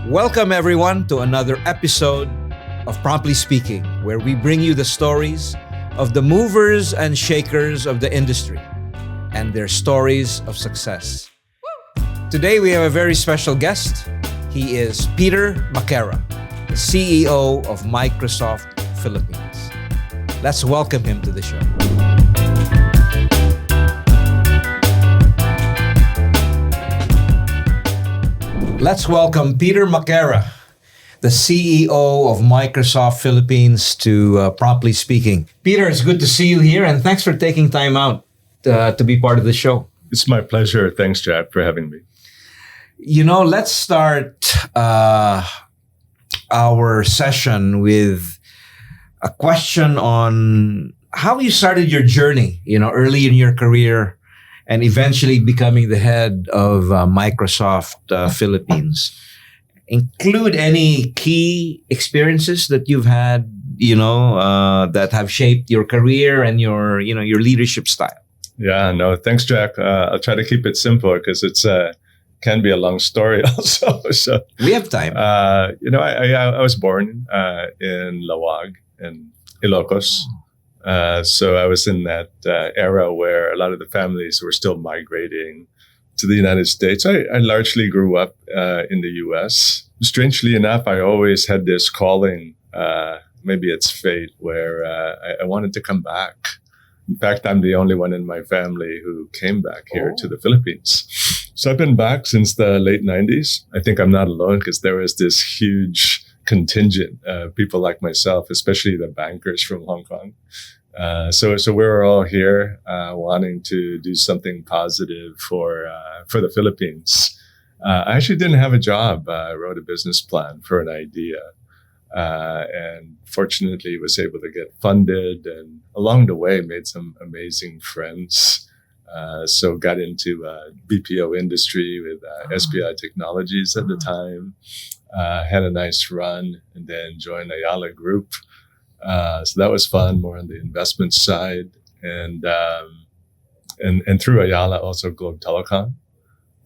Welcome, everyone, to another episode of Promptly Speaking, where we bring you the stories of the movers and shakers of the industry and their stories of success. Today, we have a very special guest. He is Peter Maquera, the CEO of Microsoft Philippines. Let's welcome him to the show. Let's welcome Peter Maquera, the CEO of Microsoft Philippines, to Promptly Speaking. Peter, it's good to see you here, and thanks for taking time out to be part of the show. It's my pleasure. Thanks, Jack, for having me. You know, let's start our session with a question on how you started your journey, early in your career and eventually becoming the head of Microsoft Philippines. Include any key experiences that you've had, that have shaped your career and your leadership style. Yeah, no, thanks, Jack. I'll try to keep it simple because it's can be a long story also. So we have time. I was born in Lawag in Ilocos. So I was in that era where a lot of the families were still migrating to the United States. I largely grew up in the U.S. Strangely enough, I always had this calling, maybe it's fate, where I wanted to come back. In fact, I'm the only one in my family who came back here to the Philippines. So I've been back since the late 90s. I think I'm not alone because there was this huge contingent of people like myself, especially the bankers from Hong Kong. So we were all here wanting to do something positive for the Philippines. I actually didn't have a job. I wrote a business plan for an idea. And fortunately was able to get funded, and along the way made some amazing friends. So got into BPO industry with SPI Technologies at the time. Had a nice run, and then joined Ayala Group. So that was fun, more on the investment side, and through Ayala also Globe Telecom.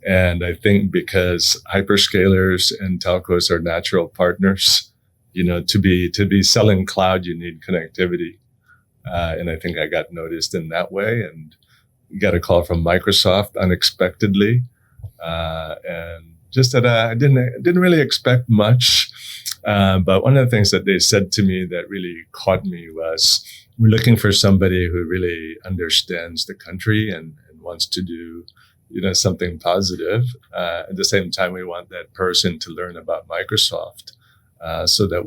And I think because hyperscalers and telcos are natural partners, to be selling cloud, you need connectivity. And I think I got noticed in that way, and got a call from Microsoft unexpectedly. And just that I didn't really expect much. But one of the things that they said to me that really caught me was, we're looking for somebody who really understands the country and wants to do, something positive. At the same time, we want that person to learn about Microsoft so that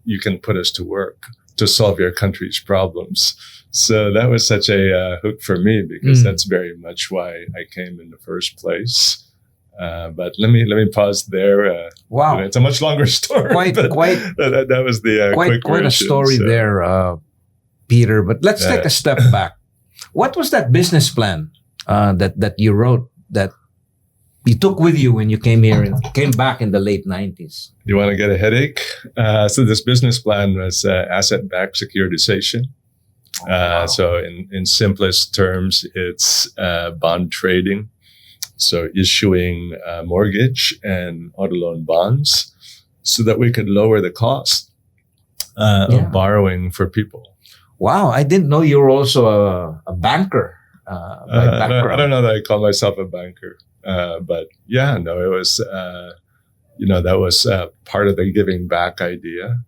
you can put us to work to solve your country's problems. So that was such a hook for me, because that's very much why I came in the first place. But let me pause there. Wow, it's a much longer story. That was the quick quite version, a story there, Peter. But let's take a step back. What was that business plan that you wrote that you took with you when you came here and came back in the late 90s? You want to get a headache? So this business plan was asset-backed securitization. Wow. So in simplest terms, it's bond trading. So issuing mortgage and auto loan bonds so that we could lower the cost of borrowing for people. Wow, I didn't know you were also a banker by background. I don't know that I call myself a banker, but yeah, no, it was, that was part of the giving back idea.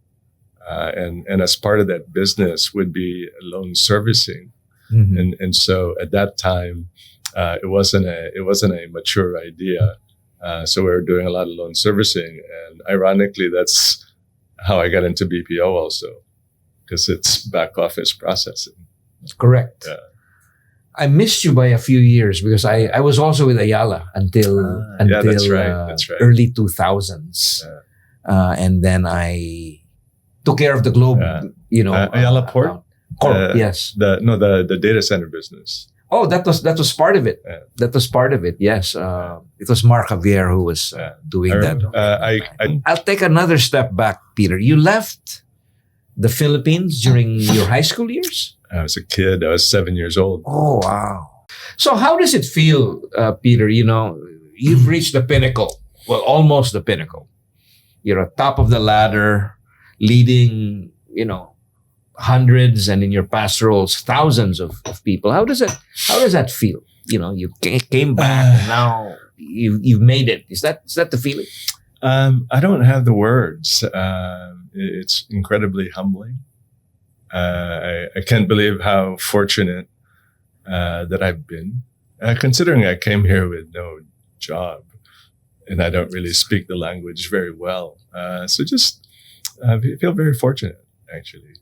And as part of that business would be loan servicing. Mm-hmm. And so at that time, it wasn't a mature idea. So we were doing a lot of loan servicing, and ironically, that's how I got into BPO also, because it's back office processing. Correct. Yeah. I missed you by a few years because I was also with Ayala until that's right. early 2000s. Yeah. And then I took care of the Globe, Ayala Port? Corp, yes. The data center business. Oh, that was part of it. Yeah. That was part of it. Yes, it was Mark Javier who was doing that. I'll take another step back, Peter. You left the Philippines during your high school years? I was a kid. I was 7 years old. Oh, wow. So how does it feel, Peter? You've reached the pinnacle. Well, almost the pinnacle you're at top of the ladder, leading, hundreds, and in your past roles, thousands of people. How does that feel? You came back and now you've made it. Is that the feeling? I don't have the words. It's incredibly humbling. I can't believe how fortunate that I've been, considering I came here with no job and I don't really speak the language very well. So just I feel very fortunate, actually.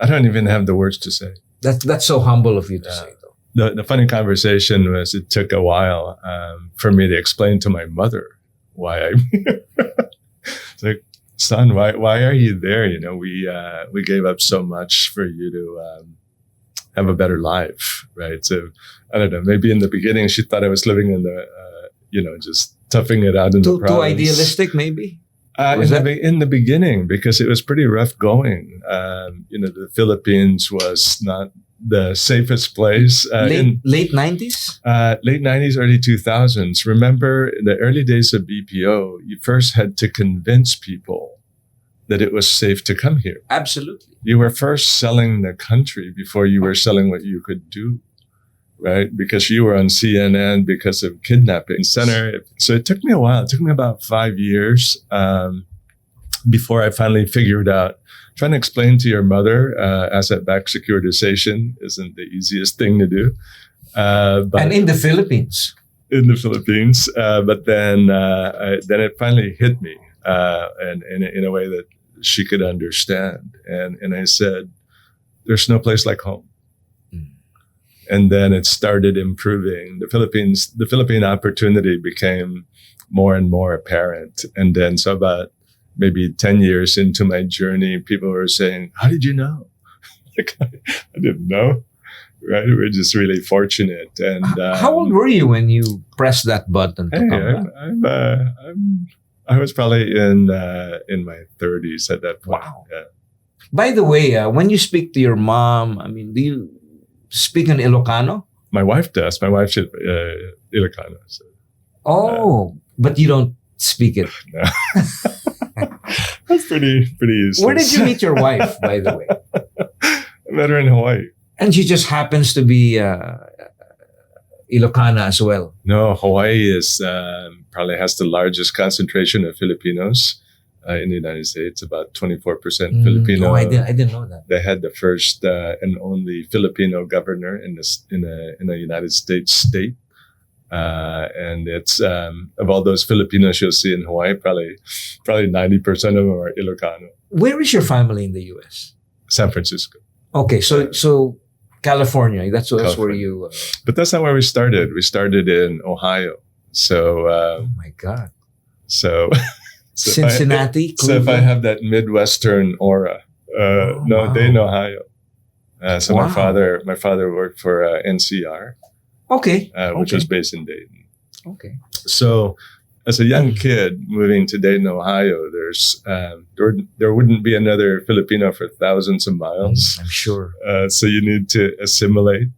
I don't even have the words to say. That's so humble of you to say, though. The funny conversation was it took a while for me to explain to my mother why I'm here. It's like, son, why are you there? We gave up so much for you to have a better life, right? So I don't know. Maybe in the beginning she thought I was living in the, just toughing it out in the province. Too idealistic, maybe. In the beginning, because it was pretty rough going. The Philippines was not the safest place. Late 90s? Late 90s, early 2000s. Remember, in the early days of BPO, you first had to convince people that it was safe to come here. Absolutely. You were first selling the country before you were selling what you could do, right? Because you were on CNN because of kidnapping center. So it took me a while. It took me about 5 years before I finally figured out. Trying to explain to your mother asset-backed securitization isn't the easiest thing to do. And in the Philippines. But then it finally hit me, and in a way that she could understand. And I said, "There's no place like home." And then it started improving. The Philippine opportunity became more and more apparent. And then so about maybe 10 years into my journey, people were saying, "How did you know?" Like, I didn't know, right? We're just really fortunate. And how old were you when you pressed that button to come back? I was probably in my 30s at that point. Wow. Yeah. By the way, when you speak to your mom, do you speak in Ilocano? My wife does. My wife's Ilocano. So. But you don't speak it. No. That's pretty useless. Where did you meet your wife, by the way? I met her in Hawaii. And she just happens to be Ilocana as well. No, Hawaii is probably has the largest concentration of Filipinos in the United States. About 24% Filipino. Oh, I didn't know that. They had the first and only Filipino governor in a United States state. And it's of all those Filipinos you'll see in Hawaii, probably 90% of them are Ilocano. Where is your family in the U.S.? San Francisco. Okay, so California. That's where you. But that's not where we started. We started in Ohio. So. Oh my God. So Cincinnati. If I have that Midwestern aura, no, Dayton, Ohio. So Wow. my father worked for NCR. Okay. Which was based in Dayton. Okay. So, as a young kid moving to Dayton, Ohio, there wouldn't be another Filipino for thousands of miles. I'm sure. So you need to assimilate.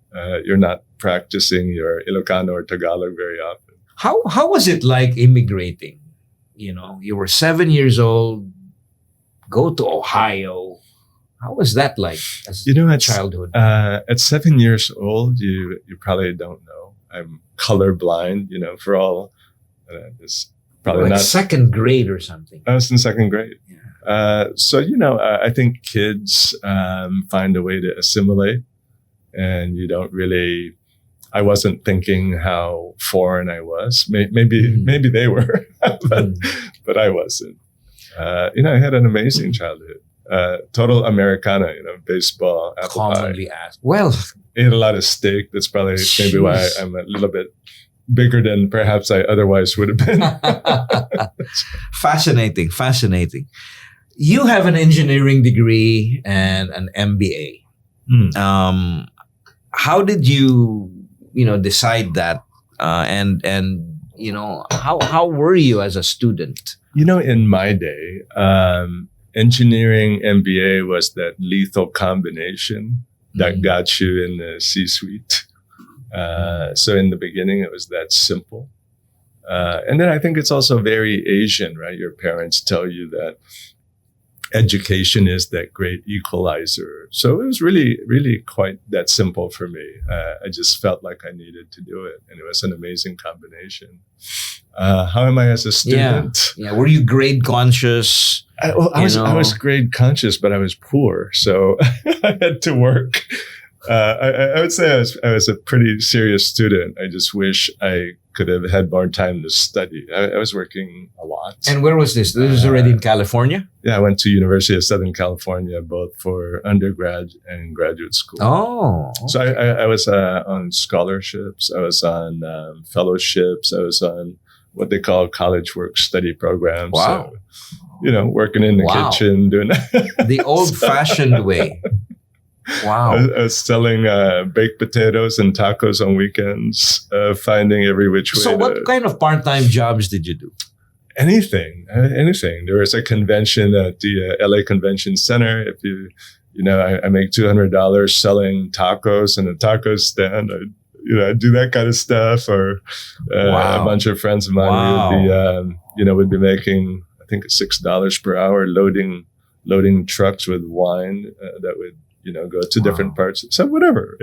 You're not practicing your Ilocano or Tagalog very often. How was it like immigrating? You were 7 years old, go to Ohio. How was that like as childhood? At 7 years old, you probably don't know. I'm colorblind, for all this. Probably like not second grade or something. I was in second grade. Yeah. So I think kids find a way to assimilate, and you don't really. I wasn't thinking how foreign I was. Maybe they were, but I wasn't. I had an amazing childhood. Total Americana, baseball, apple Commonly pie. asked. Well, Ate a lot of steak. That's probably maybe why I'm a little bit bigger than perhaps I otherwise would have been. Fascinating. You have an engineering degree and an MBA. How did you, decide that? And how were you as a student? In my day, engineering MBA was that lethal combination that got you in the C-suite. So in the beginning, it was that simple. And then I think it's also very Asian, right? Your parents tell you that education is that great equalizer. So it was really, really quite that simple for me. I just felt like I needed to do it. And it was an amazing combination. How am I as a student? Yeah. Were you grade conscious? I was grade conscious, but I was poor. So I had to work. I would say I was a pretty serious student. I just wish I could have had more time to study. I was working a lot. And where was this? This was already in California? Yeah, I went to University of Southern California, both for undergrad and graduate school. Oh. Okay. So I was on scholarships. I was on fellowships. I was on what they call college work study programs. Wow. So, working in the kitchen, doing the old-fashioned way. Wow. I was selling baked potatoes and tacos on weekends, finding every which way. So what kind of part-time jobs did you do? Anything. There was a convention at the LA Convention Center. If I make $200 selling tacos in a taco stand. I'd do that kind of stuff. Or a bunch of friends of mine would be making, I think, $6 per hour loading trucks with wine that would go to different parts. So whatever.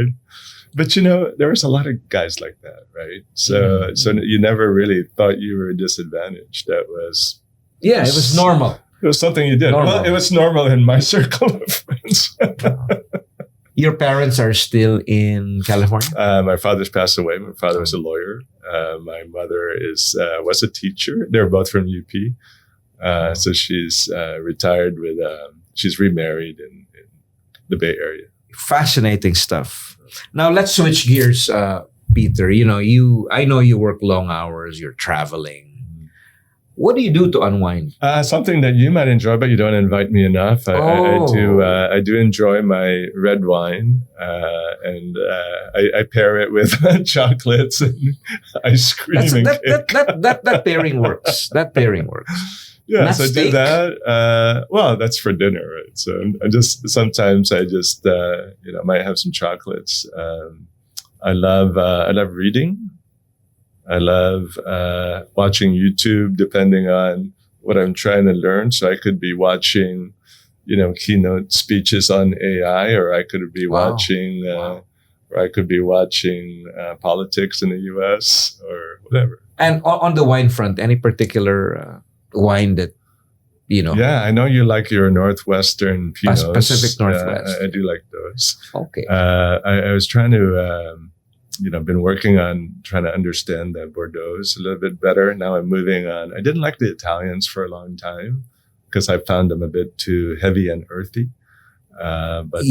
But there was a lot of guys like that, right? So you never really thought you were disadvantaged. That was it was normal. It was something you did. Normal. Well, it was normal in my circle of friends. Your parents are still in California? My father's passed away. My father was a lawyer. My mother was a teacher. They're both from UP. So she's retired she's remarried in the Bay Area. Fascinating stuff. Now let's switch gears, Peter. I know you work long hours. You're traveling. What do you do to unwind? Something that you might enjoy, but you don't invite me enough. I do enjoy my red wine, and I pair it with chocolates and ice cream. That pairing works. That pairing works. Yeah, Not so steak? I do that. Well, that's for dinner, right? So sometimes I just might have some chocolates. I love reading. I love watching YouTube, depending on what I'm trying to learn. So I could be watching, keynote speeches on AI, or I could be watching, politics in the U.S. or whatever. And on the wine front, any particular wine that, Yeah, I know you like your Northwestern Pinots. Pacific Northwest. I do like those. Okay. I was trying to, been working on trying to understand the Bordeaux a little bit better. Now I'm moving on. I didn't like the Italians for a long time because I found them a bit too heavy and earthy. But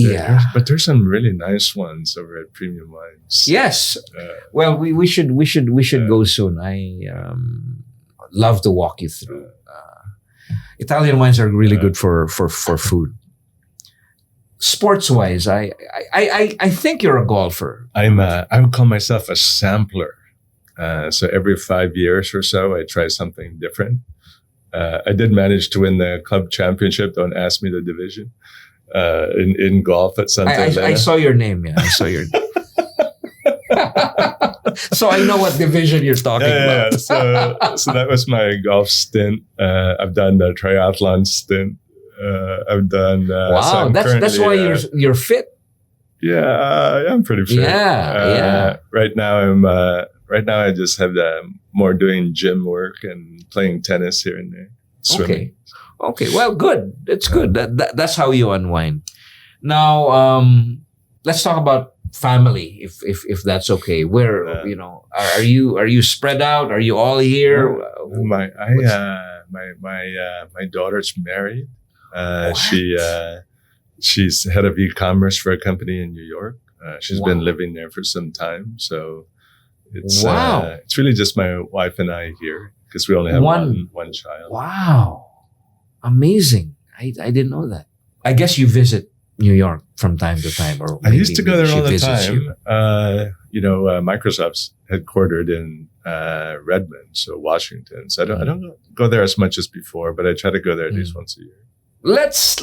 there's some really nice ones over at Premium Wines. Yes. Well, we should go soon. I love to walk you through. Italian wines are really good for food. Sports wise, I think you're a golfer. I would call myself a sampler. So every 5 years or so, I try something different. I did manage to win the club championship. Don't ask me the division in golf at Santa Elena. I saw your name. Yeah, I saw your. So I know what division you're talking about. So that was my golf stint. I've done the triathlon stint. I've done. Wow, that's why you're fit. Yeah, I'm pretty fit. Yeah. Right now I just have more doing gym work and playing tennis here and there. Swimming. Okay. Well, good. It's good. That's how you unwind. Now, let's talk about family, if that's okay. Where are you spread out? Are you all here? My daughter's married. She's head of e-commerce for a company in New York. She's been living there for some time, so it's really just my wife and I here because we only have one child. Wow, amazing! I didn't know that. I guess you visit New York from time to time, or I used to go there all the time. Microsoft's headquartered in Redmond, so Washington. So I don't go there as much as before, but I try to go there at least once a year. Let's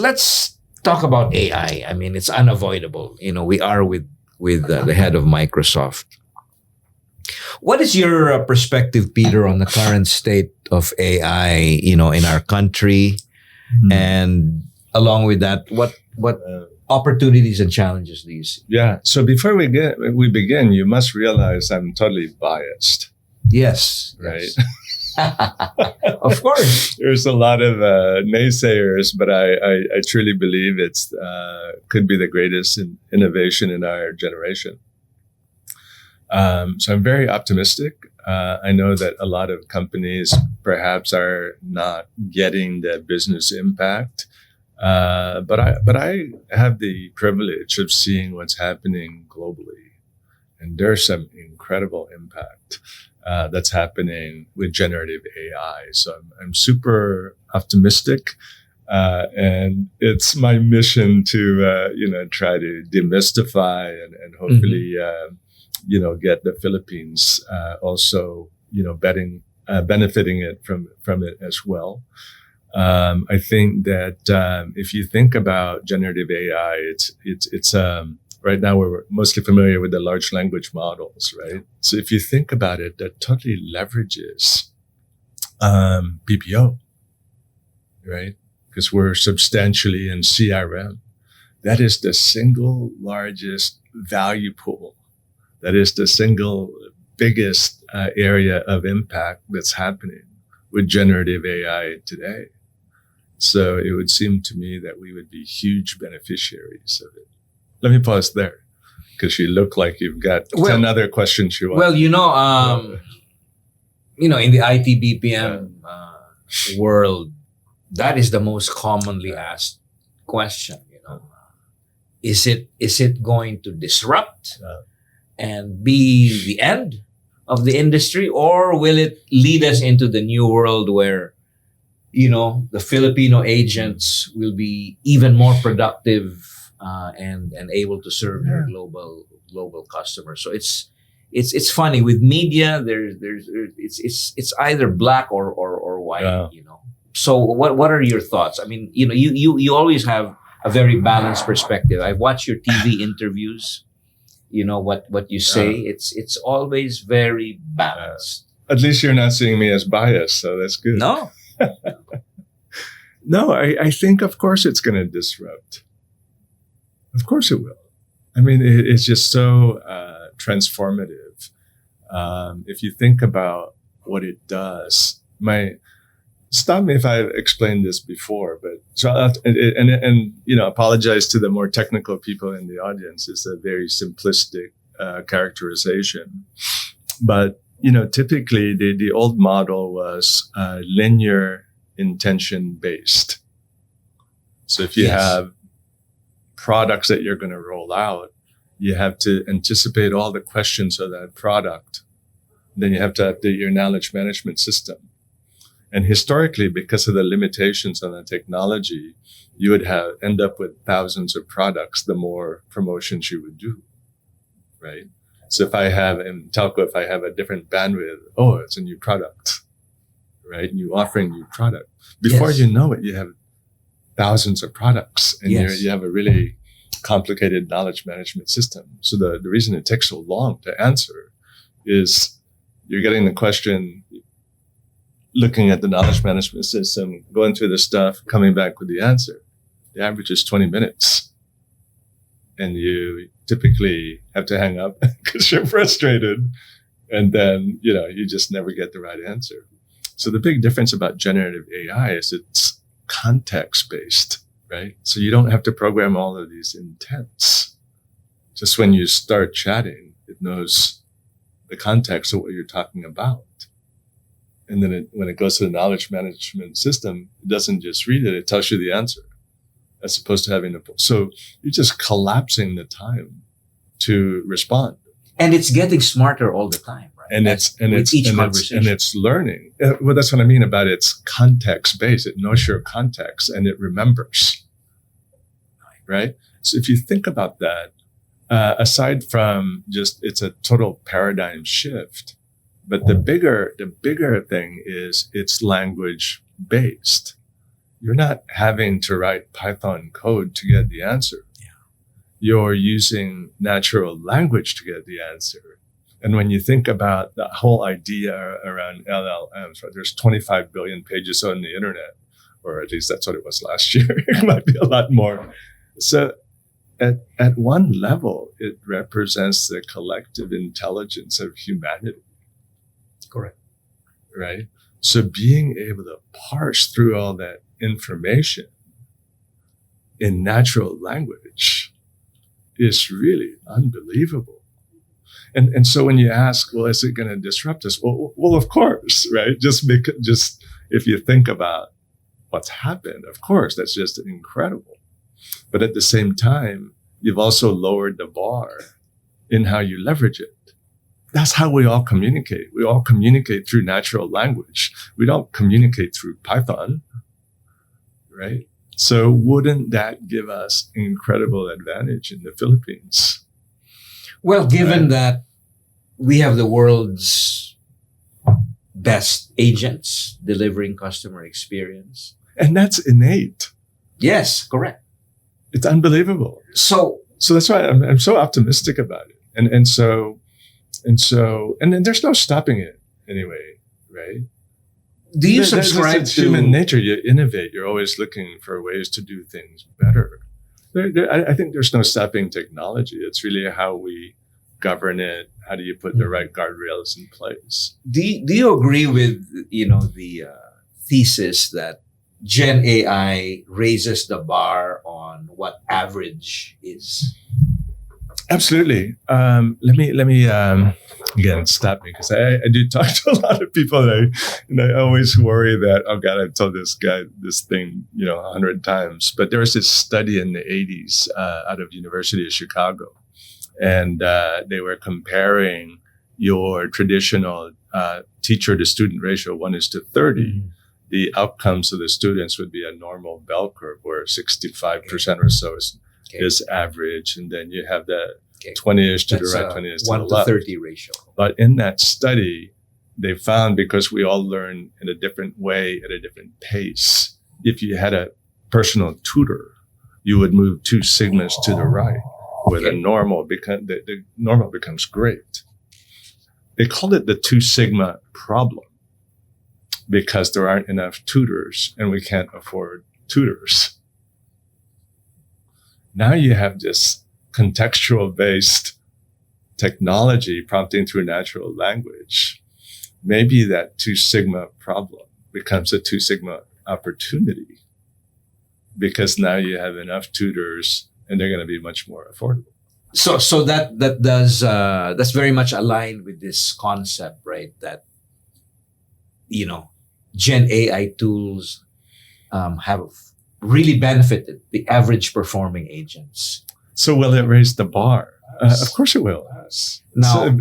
talk about AI. I mean, it's unavoidable. We are with the head of Microsoft. What is your perspective, Peter, on the current state of AI, in our country? And along with that, what opportunities and challenges do you see? Yeah. So before we begin, you must realize I'm totally biased. Yes. Right. Yes. Of course. There's a lot of naysayers, but I truly believe it's could be the greatest innovation in our generation. So I'm very optimistic. I know that a lot of companies perhaps are not getting the business impact, but I have the privilege of seeing what's happening globally, and there's some incredible impact that's happening with generative AI. So I'm super optimistic, and it's my mission to try to demystify and hopefully get the Philippines also benefiting it from it as well. I think that if you think about generative AI, it's right now we're mostly familiar with the large language models, right? So if you think about it, that totally leverages BPO, right? Because we're substantially in CRM. That is the single largest value pool. That is the single biggest area of impact that's happening with generative AI today. So it would seem to me that we would be huge beneficiaries of it. Let me pause there, because you look like you've got 10 other questions you want. Well, in the IT-BPM world, that is the most commonly asked question. Is it going to disrupt and be the end of the industry, or will it lead us into the new world where the Filipino agents will be even more productive and able to serve their global customers? So it's funny with media. It's either black or white. Yeah. So what are your thoughts? I mean, you always have a very balanced perspective. I've watched your TV interviews. What you say. It's always very balanced. At least you're not seeing me as biased, so that's good. No. No, I think, of course, it's going to disrupt. Of course it will. I mean, it's just so transformative. If you think about what it does, stop me if I've explained this before, but apologize to the more technical people in the audience. It's a very simplistic characterization. But, typically the old model was linear intention based. So if you have products that you're going to roll out, you have to anticipate all the questions of that product. Then you have to update your knowledge management system. And historically, because of the limitations on the technology, you would end up with thousands of products the more promotions you would do, right? So if I have in telco, if I have a different bandwidth, it's a new product, right? New offering, new product. Before you know it, you have thousands of products, and you have a really complicated knowledge management system. So the reason it takes so long to answer is you're getting the question, looking at the knowledge management system, going through the stuff, coming back with the answer. The average is 20 minutes. And you typically have to hang up because you're frustrated. And then, you just never get the right answer. So the big difference about generative AI is it's context-based, right? So you don't have to program all of these intents. Just when you start chatting, it knows the context of what you're talking about. And then when it goes to the knowledge management system, it doesn't just read it, it tells you the answer, as opposed to having so you're just collapsing the time to respond. And it's getting smarter all the time, right? And it's learning. Well, that's what I mean about it's context based. It knows your context and it remembers, right? So if you think about that, aside from just it's a total paradigm shift, but the bigger thing is it's language based. You're not having to write Python code to get the answer. You're using natural language to get the answer. And when you think about the whole idea around LLMs, right, there's 25 billion pages on the internet, or at least that's what it was last year. It might be a lot more. So at one level, it represents the collective intelligence of humanity. Correct. Right? So being able to parse through all that information in natural language is really unbelievable. And so when you ask, well, is it going to disrupt us? Well, of course, right? Just if you think about what's happened, of course, that's just incredible. But at the same time, you've also lowered the bar in how you leverage it. That's how we all communicate. We all communicate through natural language. We don't communicate through Python, right? So wouldn't that give us incredible advantage in the Philippines? Well, given that we have the world's best agents delivering customer experience. And that's innate. Yes, correct. It's unbelievable. So that's why I'm so optimistic about it. And then there's no stopping it anyway, right? Do you subscribe it's to human nature? You innovate. You're always looking for ways to do things better. I think there's no stopping technology. It's really how we govern it. How do you put the right guardrails in place? Do you agree with the thesis that Gen AI raises the bar on what average is? Absolutely. Let me again stop me, because I do talk to a lot of people, and I always worry that, oh God, I've told this guy this thing 100 times. But there was this study in the 80s out of University of Chicago, and they were comparing your traditional teacher to student ratio 1:30. Mm-hmm. The outcomes of the students would be a normal bell curve where 65% or so is average, and then you have the 20-ish to the right, 20-ish to the left. 1:30 ratio. But in that study, they found, because we all learn in a different way at a different pace, if you had a personal tutor, you would move 2 sigmas to the right, where the normal becomes great. They called it the 2 sigma problem, because there aren't enough tutors and we can't afford tutors. Now you have this contextual-based technology prompting through natural language. Maybe that 2 sigma problem becomes a 2 sigma opportunity, because now you have enough tutors and they're going to be much more affordable. So that's very much aligned with this concept, right? That Gen AI tools have really benefited the average performing agents. So will it raise the bar? Of course it will. Now,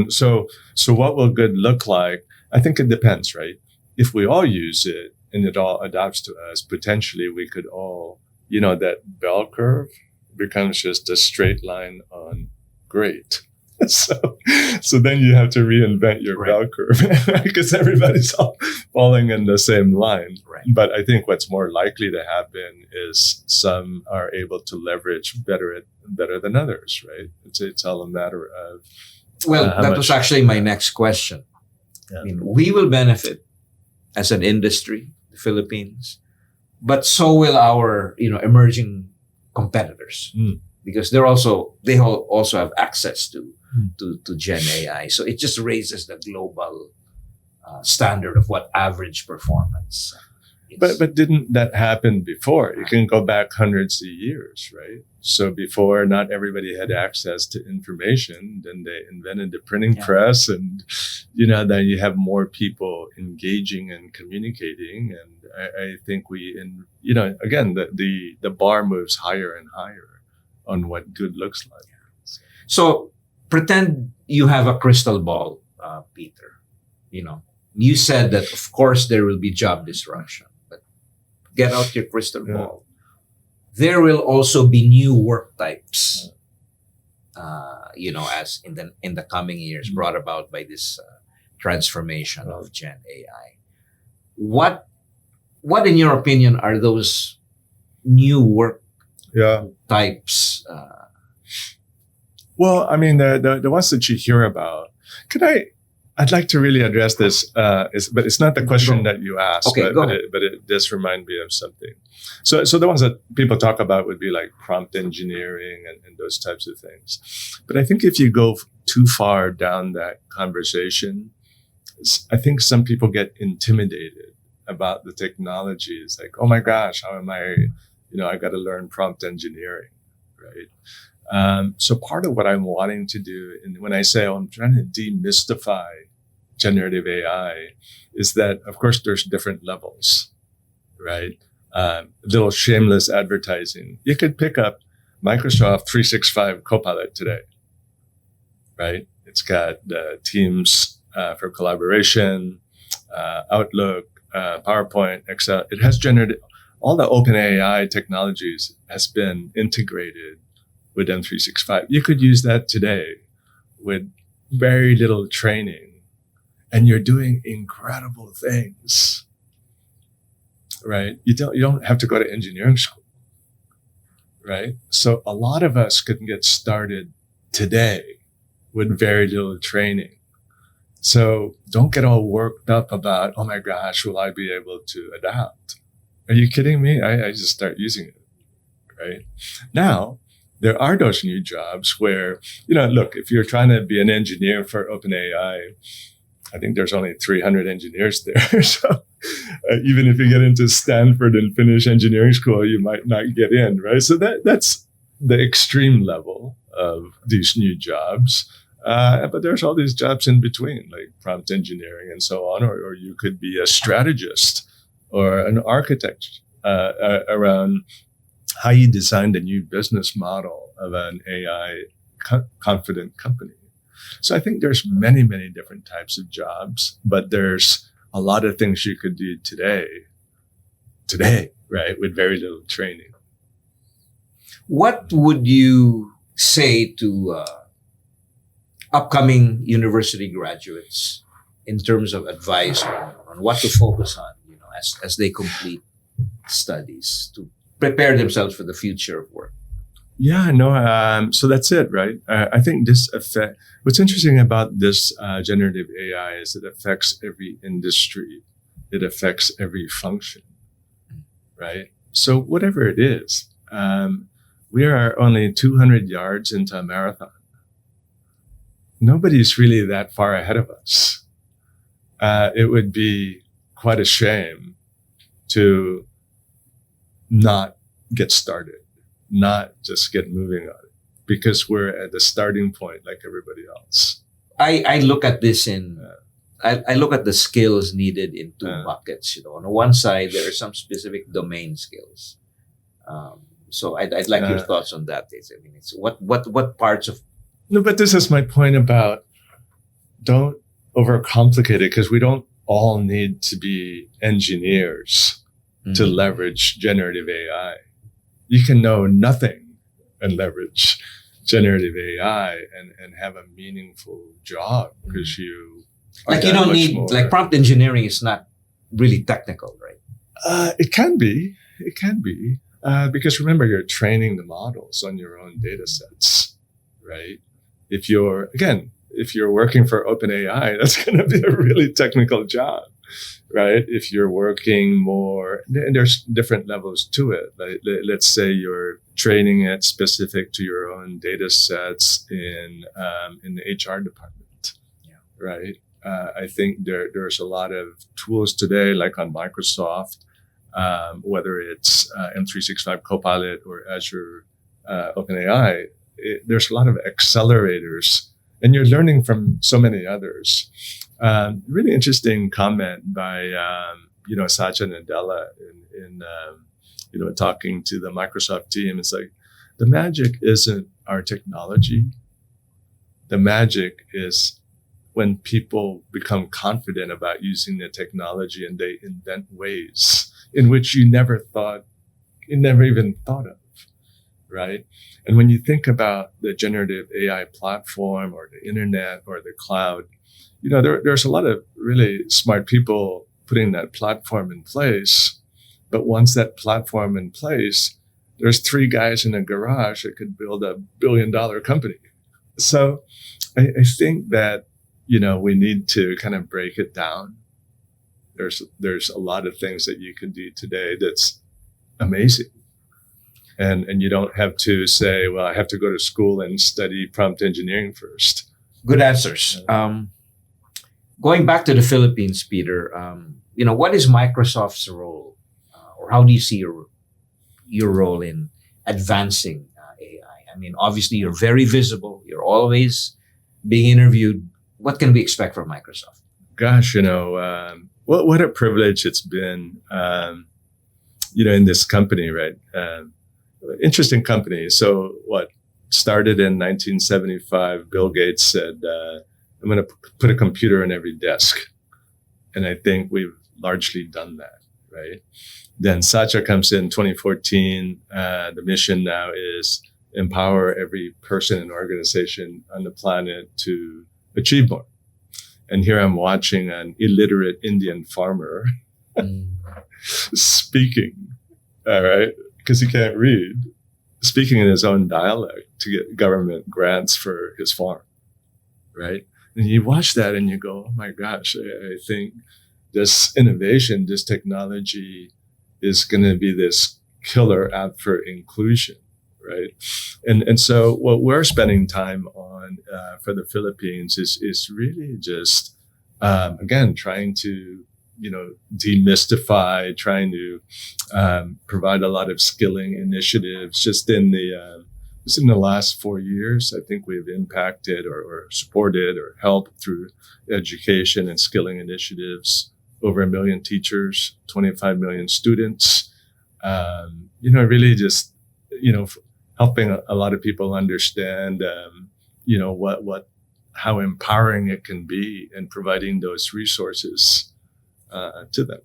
so what will good look like? I think it depends, right? If we all use it and it all adapts to us, potentially we could all, that bell curve becomes just a straight line on great. So then you have to reinvent your bell curve, because everybody's all falling in the same line. Right. But I think what's more likely to happen is some are able to leverage better than others, right? It's all a matter of that was actually my next question. Yeah. I mean, we will benefit as an industry, the Philippines, but so will our emerging competitors, because they also have access to Gen AI. So it just raises the global standard of what average performance is. But didn't that happen before? You can go back hundreds of years, right? So before, not everybody had access to information. Then they invented the printing press, and then you have more people engaging and communicating. And I think again, the bar moves higher and higher on what good looks like. So pretend you have a crystal ball, Peter. You said that, of course, there will be job disruption, but get out your crystal ball. There will also be new work types, as in the coming years, brought about by this transformation of Gen AI. What, in your opinion, are those new work types? Well, I mean, the ones that you hear about I'd like to really address this, but it's not the question that you asked. Okay, go ahead. But it does remind me of something. So the ones that people talk about would be like prompt engineering and those types of things. But I think if you go too far down that conversation, I think some people get intimidated about the technology. It's like, oh my gosh, how am I, I got to learn prompt engineering, right? So part of what I'm wanting to do, and when I say I'm trying to demystify generative AI, is that, of course, there's different levels, right? Little shameless advertising. You could pick up Microsoft 365 Copilot today, right? It's got Teams for collaboration, Outlook, PowerPoint, Excel. It has generated all the OpenAI technologies has been integrated with M365. You could use that today with very little training, and you're doing incredible things, right? You don't have to go to engineering school, right? So a lot of us could get started today with very little training. So don't get all worked up about, oh my gosh, will I be able to adapt? Are you kidding me? I just start using it, right? Now, there are those new jobs where, look, if you're trying to be an engineer for OpenAI, I think there's only 300 engineers there. So even if you get into Stanford and finish engineering school, you might not get in, right? So that's the extreme level of these new jobs. But there's all these jobs in between, like prompt engineering and so on, or you could be a strategist or an architect around how you design the new business model of an AI confident company. So I think there's many, many different types of jobs, but there's a lot of things you could do today, right, with very little training. What would you say to upcoming university graduates in terms of advice on what to focus on, as they complete studies to prepare themselves for the future of work? Yeah, no. So that's it, right? I think what's interesting about this generative AI is it affects every industry. It affects every function, right? So whatever it is, we are only 200 yards into a marathon. Nobody's really that far ahead of us. It would be quite a shame to not get started, not just get moving on it, because we're at the starting point like everybody else. I look at this I look at the skills needed in two buckets. On the one side, there are some specific domain skills. So I'd like your thoughts on that. I mean, it's what parts of... No, but this is my point about don't overcomplicate it, because we don't all need to be engineers to leverage generative AI. You can know nothing and leverage generative AI and have a meaningful job, because you don't need more. Like prompt engineering is not really technical, right? It can be, because remember, you're training the models on your own data sets, right? If you're working for OpenAI, that's going to be a really technical job, right? If you're working more, and there's different levels to it. Like, let's say you're training it specific to your own data sets in the HR department, right? I think there's a lot of tools today, like on Microsoft, whether it's M365 Copilot or Azure OpenAI. There's a lot of accelerators, and you're learning from so many others. Really interesting comment by Satya Nadella in talking to the Microsoft team. It's like, the magic isn't our technology. The magic is when people become confident about using the technology and they invent ways in which you never even thought of, right? And when you think about the generative AI platform or the internet or the cloud, there's a lot of really smart people putting that platform in place. But once that platform in place, there's 3 guys in a garage that could build $1 billion company. So I think that, we need to kind of break it down. There's a lot of things that you can do today that's amazing. And you don't have to say, well, I have to go to school and study prompt engineering first. Good answers. Going back to the Philippines, Peter, what is Microsoft's role, or how do you see your role in advancing AI? I mean, obviously, you're very visible. You're always being interviewed. What can we expect from Microsoft? Gosh, what a privilege it's been, in this company, right? Interesting company. So started in 1975, Bill Gates said, I'm going to put a computer in every desk. And I think we've largely done that, right? Then Satya comes in 2014. The mission now is empower every person and organization on the planet to achieve more. And here I'm watching an illiterate Indian farmer speaking, all right, because he can't read, speaking in his own dialect to get government grants for his farm, right? And you watch that and you go, oh my gosh, I think this innovation, this technology is going to be this killer app for inclusion, right? And so what we're spending time on for the Philippines is really just, again, trying to, demystify, trying to provide a lot of skilling initiatives. Just in the last 4 years, I think we've impacted or supported or helped through education and skilling initiatives over 1 million teachers, 25 million students. Really just, helping a lot of people understand, how empowering it can be and providing those resources to them.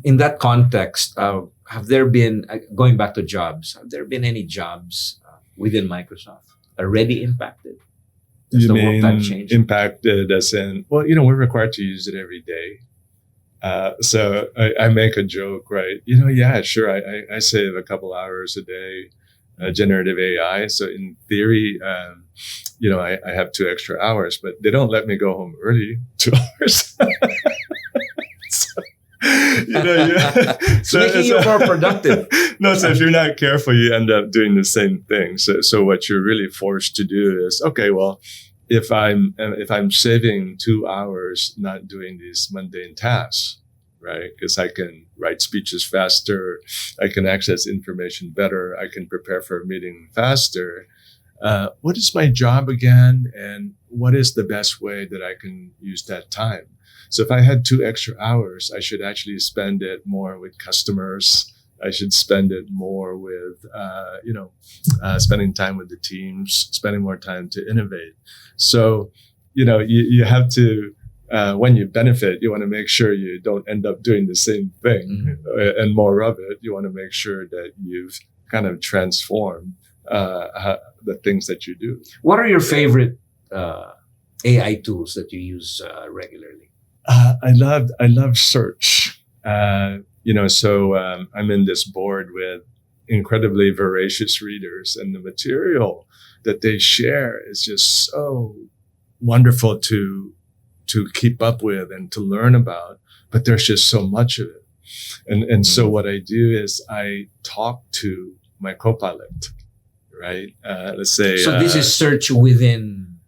In that context, have there been, going back to jobs, have there been any jobs within Microsoft already impacted? Has You the work type mean changed? impacted as in, we're required to use it every day. So I make a joke, right? Yeah, sure. I save a couple hours a day, generative AI. So in theory, I have 2 extra hours, but they don't let me go home early, 2 hours. So, It's making you more productive. No, so if you're not careful, you end up doing the same thing. So what you're really forced to do is, okay, well, if I'm saving 2 hours not doing these mundane tasks, right? Because I can write speeches faster, I can access information better, I can prepare for a meeting faster. What is my job again? And what is the best way that I can use that time? So if I had 2 extra hours, I should actually spend it more with customers. I should spend it more with, spending time with the teams, spending more time to innovate. So, you have to, when you benefit, you want to make sure you don't end up doing the same thing and more of it. You want to make sure that you've kind of transformed the things that you do. What are your favorite AI tools that you use regularly? I love search. So I'm in this board with incredibly voracious readers, and the material that they share is just so wonderful to keep up with and to learn about. But there's just so much of it, and so what I do is I talk to my co-pilot, right? Let's say. So this is search within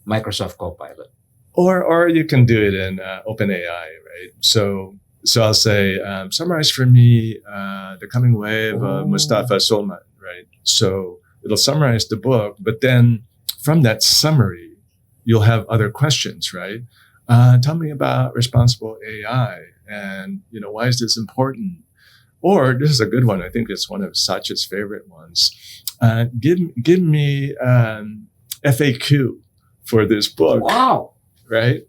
Microsoft Copilot. Or you can do it in OpenAI, right? So I'll say, summarize for me The Coming Wave of Mustafa Solman, right? So it'll summarize the book, but then from that summary, you'll have other questions, right? Tell me about responsible AI and, why is this important? Or this is a good one. I think it's one of Satya's favorite ones. Give me FAQ for this book. Wow. Right?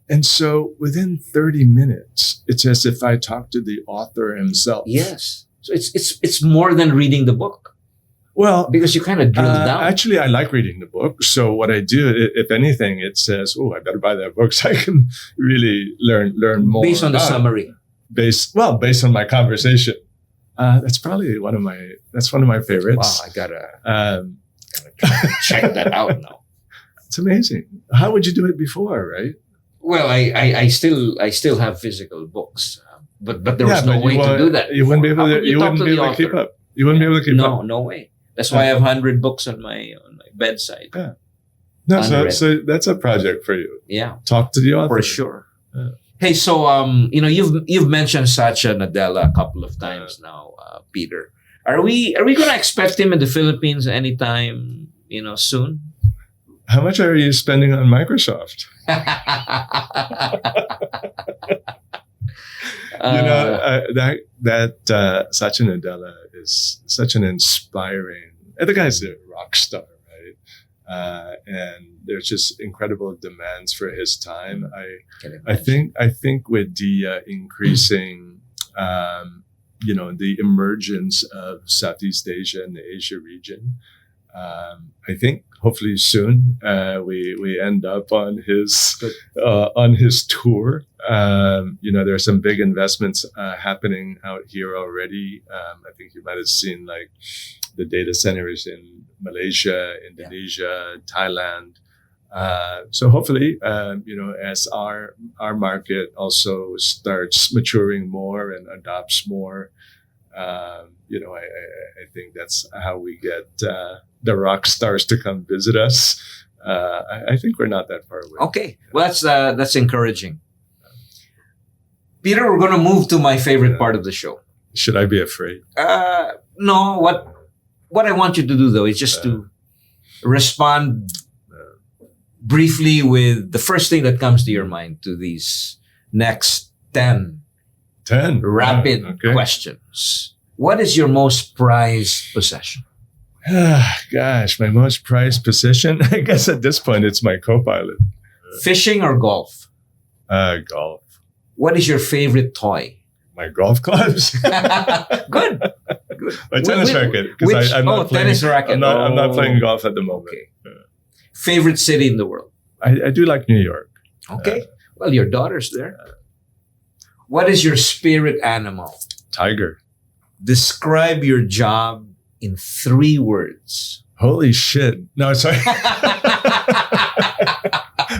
And so within 30 minutes, it's as if I talked to the author himself. Yes. So it's more than reading the book. Well, because you kind of drill down. Actually, I like reading the book. So what I do, if anything, it says, I better buy that book so I can really learn more. Based on the summary. Based on my conversation. That's probably one of my favorites. Wow, I gotta check that out now. It's amazing. How would you do it before, right? Well, I still have physical books, but there was no way to do that. You wouldn't be able to. You wouldn't be able to keep up. You wouldn't be able to keep up. No way. That's why I have 100 books on my bedside. Yeah. No, so that's a project for you. Yeah. Talk to the author. For sure. Yeah. Hey, so you've mentioned Satya Nadella a couple of times now, Peter. Are we going to expect him in the Philippines anytime soon? How much are you spending on Microsoft? That Satya Nadella is such an inspiring. The guy's a rock star, right? And there's just incredible demands for his time. I think with the increasing, the emergence of Southeast Asia and the Asia region, I think hopefully soon we end up on his tour. There are some big investments happening out here already. I think you might have seen like the data centers in Malaysia, Indonesia, Thailand. So hopefully, as our market also starts maturing more and adopts more, I think that's how we get the rock stars to come visit us. I think we're not that far away. Okay, well that's encouraging. Peter, we're going to move to my favorite part of the show. Should I be afraid? No. What I want you to do though is just to respond briefly with the first thing that comes to your mind to these next 10 rapid questions. What is your most prized possession? Gosh, my most prized possession? I guess at this point it's my co-pilot. Fishing or golf? Golf. What is your favorite toy? My golf clubs. Good. My tennis racket. I'm not playing, tennis racket. I'm not playing golf at the moment. Okay. Favorite city in the world? I do like New York. Okay. Well, your daughter's there. What is your spirit animal? Tiger. Describe your job in 3 words. Holy shit. No, sorry.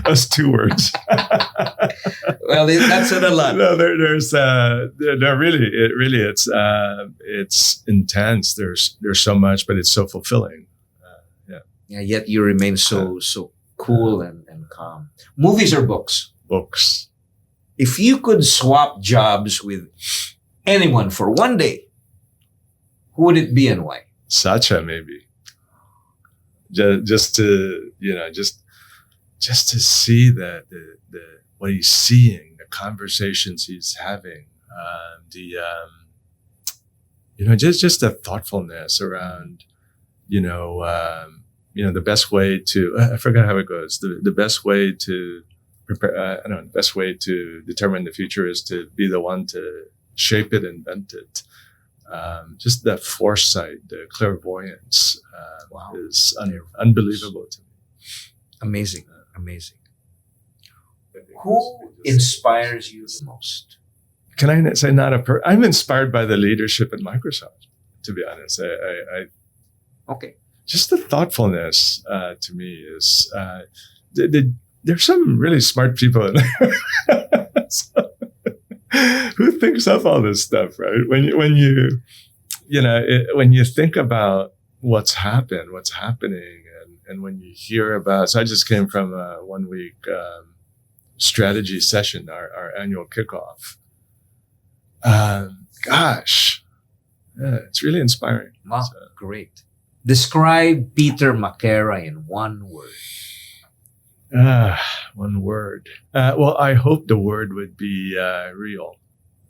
That's 2 words. Well, that's a lot. No, it's intense. There's so much, but it's so fulfilling. Yeah, yet you remain so cool and calm. Movies or books? Books. If you could swap jobs with anyone for one day, who would it be and why? Satya, maybe. Just to see the what he's seeing, the conversations he's having, just the thoughtfulness around, the best way to, I forgot how it goes. The best way to prepare, the best way to determine the future is to be the one to shape it, invent it. Just the foresight, the clairvoyance is unbelievable to me. Amazing. Who inspires you the most? Can I say I'm inspired by the leadership at Microsoft, to be honest. Okay. Just the thoughtfulness to me is there's some really smart people in there. Who thinks up all this stuff, right? When you think about what's happening, and when you hear about. So I just came from a 1-week strategy session, our annual kickoff. It's really inspiring. Wow, great. Describe Peter Maquera in 1 word. 1 word. Well, I hope the word would be real.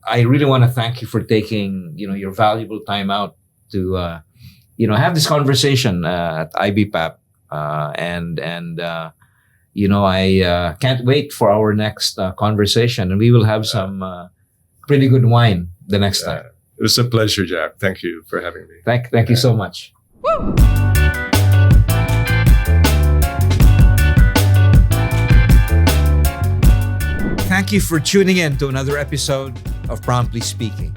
I really want to thank you for taking, your valuable time out to, have this conversation at IBPAP. I can't wait for our next conversation, and we will have some pretty good wine the next time. It was a pleasure, Jack. Thank you for having me. Thank you so much. Woo! Thank you for tuning in to another episode of Promptly Speaking.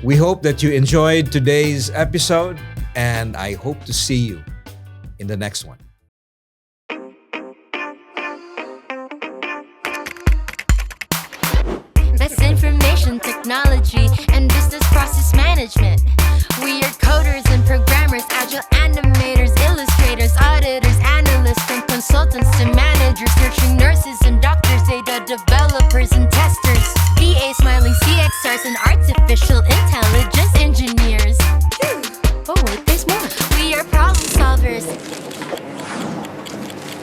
We hope that you enjoyed today's episode, and I hope to see you in the next one. information technology, and business process management. We are coders and programmers, agile animators, illustrators, auditors, analysts, from consultants to managers, nurturing nurses and doctors, data developers and testers, VA smiling CXRs and artificial intelligence engineers. Oh wait, there's more. We are problem solvers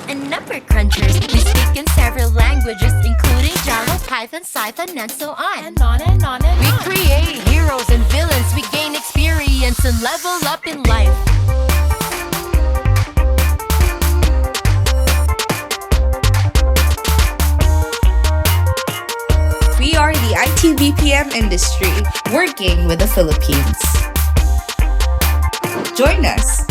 and number crunchers. We speak in several languages, including Java, Python, Python, and so on. And on and on and on. We create heroes and villains. We gain experience and level up in life. We are the IT-BPM industry, working with the Philippines. Join us